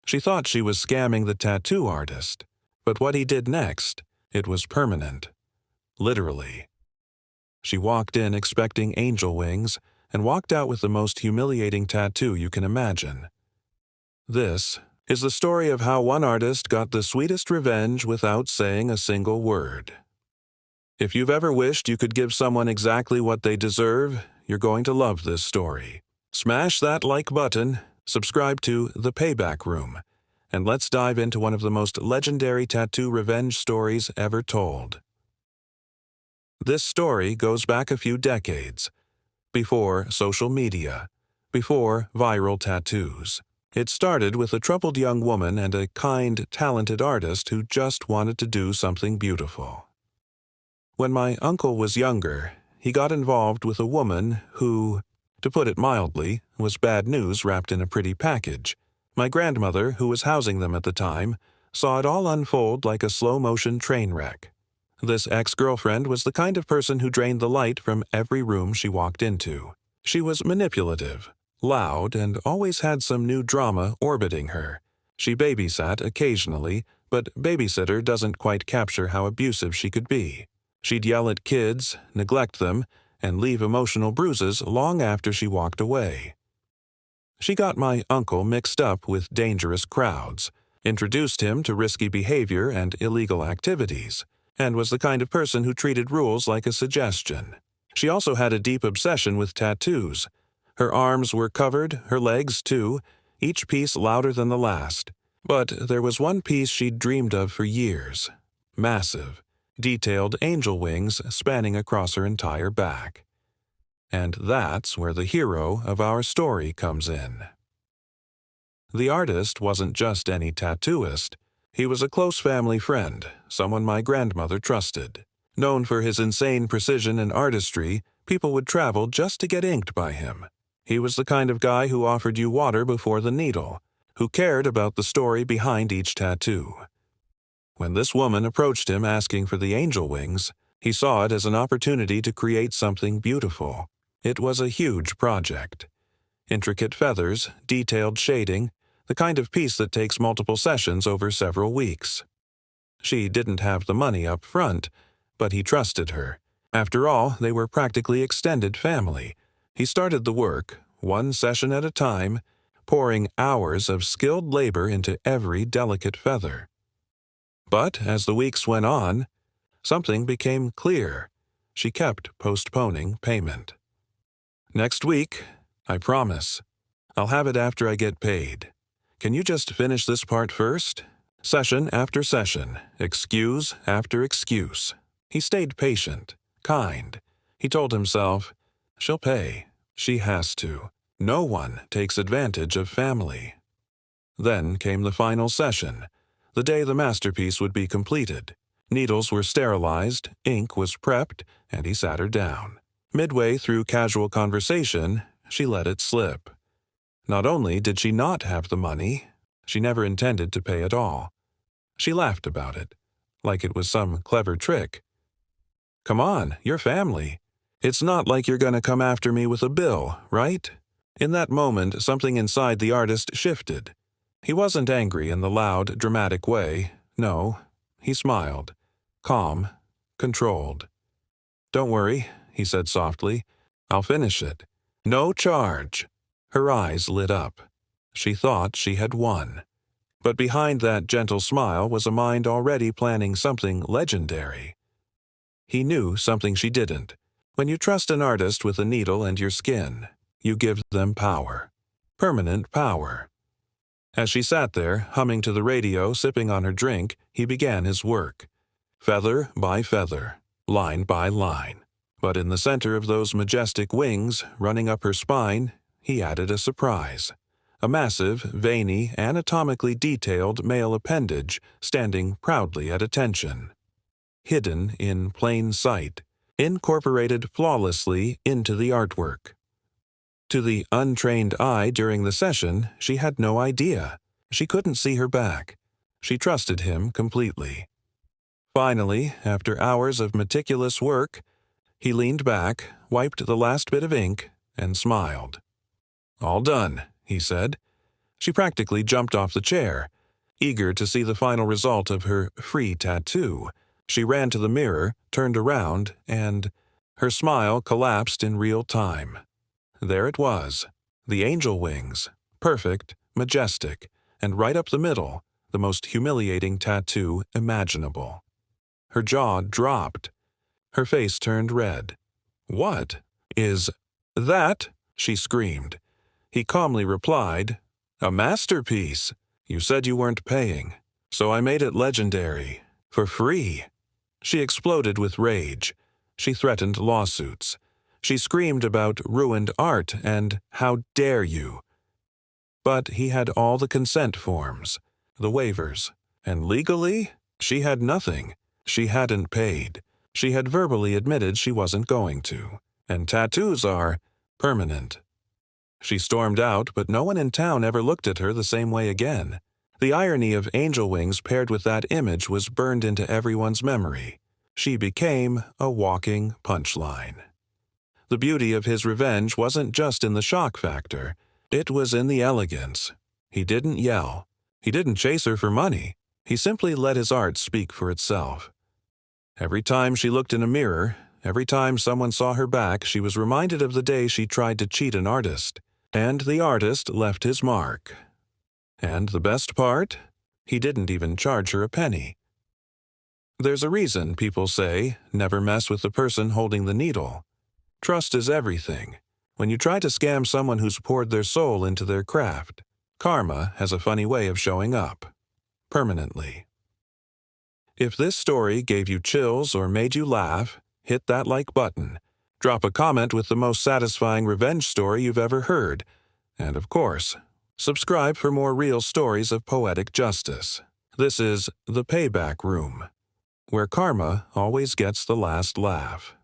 She thought she was scamming the tattoo artist, but what he did next, it was permanent. Literally. She walked in expecting angel wings and walked out with the most humiliating tattoo you can imagine. This is the story of how one artist got the sweetest revenge without saying a single word. If you've ever wished you could give someone exactly what they deserve, you're going to love this story. Smash that like button, subscribe to The Payback Room, and let's dive into one of the most legendary tattoo revenge stories ever told. This story goes back a few decades, before social media, before viral tattoos. It started with a troubled young woman and a kind, talented artist who just wanted to do something beautiful. When my uncle was younger, he got involved with a woman who, to put it mildly, was bad news wrapped in a pretty package. My grandmother, who was housing them at the time, saw it all unfold like a slow-motion train wreck. This ex-girlfriend was the kind of person who drained the light from every room she walked into. She was manipulative, loud, and always had some new drama orbiting her. She babysat occasionally, but babysitter doesn't quite capture how abusive she could be. She'd yell at kids, neglect them, and leave emotional bruises long after she walked away. She got my uncle mixed up with dangerous crowds, introduced him to risky behavior and illegal activities, and was the kind of person who treated rules like a suggestion. She also had a deep obsession with tattoos. Her arms were covered, her legs too, each piece louder than the last. But there was one piece she'd dreamed of for years. Massive, detailed angel wings spanning across her entire back. And that's where the hero of our story comes in. The artist wasn't just any tattooist. He was a close family friend, someone my grandmother trusted. Known for his insane precision and artistry, people would travel just to get inked by him. He was the kind of guy who offered you water before the needle, who cared about the story behind each tattoo. When this woman approached him asking for the angel wings, he saw it as an opportunity to create something beautiful. It was a huge project. Intricate feathers, detailed shading, the kind of piece that takes multiple sessions over several weeks. She didn't have the money up front, but he trusted her. After all, they were practically extended family. He started the work, one session at a time, pouring hours of skilled labor into every delicate feather. But as the weeks went on, something became clear. She kept postponing payment. "Next week, I promise. I'll have it after I get paid. Can you just finish this part first?" Session after session, excuse after excuse. He stayed patient, kind. He told himself, she'll pay. She has to. No one takes advantage of family. Then came the final session, the day the masterpiece would be completed. Needles were sterilized, ink was prepped, and he sat her down. Midway through casual conversation, she let it slip. Not only did she not have the money, she never intended to pay at all. She laughed about it, like it was some clever trick. "Come on, you're family. It's not like you're gonna come after me with a bill, right?" In that moment, something inside the artist shifted. He wasn't angry in the loud, dramatic way. No, he smiled. Calm, controlled. "Don't worry," he said softly. "I'll finish it. No charge." Her eyes lit up. She thought she had won. But behind that gentle smile was a mind already planning something legendary. He knew something she didn't. When you trust an artist with a needle and your skin, you give them power. Permanent power. As she sat there, humming to the radio, sipping on her drink, he began his work. Feather by feather, line by line. But in the center of those majestic wings, running up her spine, he added a surprise. A massive, veiny, anatomically detailed male appendage standing proudly at attention. Hidden in plain sight, incorporated flawlessly into the artwork. To the untrained eye during the session, she had no idea. She couldn't see her back. She trusted him completely. Finally, after hours of meticulous work, he leaned back, wiped the last bit of ink, and smiled. "All done," he said. She practically jumped off the chair, eager to see the final result of her free tattoo. She ran to the mirror, turned around, and her smile collapsed in real time. There it was, the angel wings, perfect, majestic, and right up the middle, the most humiliating tattoo imaginable. Her jaw dropped. Her face turned red. "What is that?" she screamed. He calmly replied, "A masterpiece. You said you weren't paying, so I made it legendary, for free." She exploded with rage. She threatened lawsuits. She screamed about ruined art and "how dare you." But he had all the consent forms, the waivers, and legally, she had nothing. She hadn't paid. She had verbally admitted she wasn't going to, and tattoos are permanent. She stormed out, but no one in town ever looked at her the same way again. The irony of angel wings paired with that image was burned into everyone's memory. She became a walking punchline. The beauty of his revenge wasn't just in the shock factor. It was in the elegance. He didn't yell. He didn't chase her for money. He simply let his art speak for itself. Every time she looked in a mirror, every time someone saw her back, she was reminded of the day she tried to cheat an artist. And the artist left his mark. And the best part? He didn't even charge her a penny. There's a reason people say, never mess with the person holding the needle. Trust is everything. When you try to scam someone who's poured their soul into their craft, karma has a funny way of showing up. Permanently. If this story gave you chills or made you laugh, hit that like button. Drop a comment with the most satisfying revenge story you've ever heard. And of course, subscribe for more real stories of poetic justice. This is the Payback Room, where karma always gets the last laugh.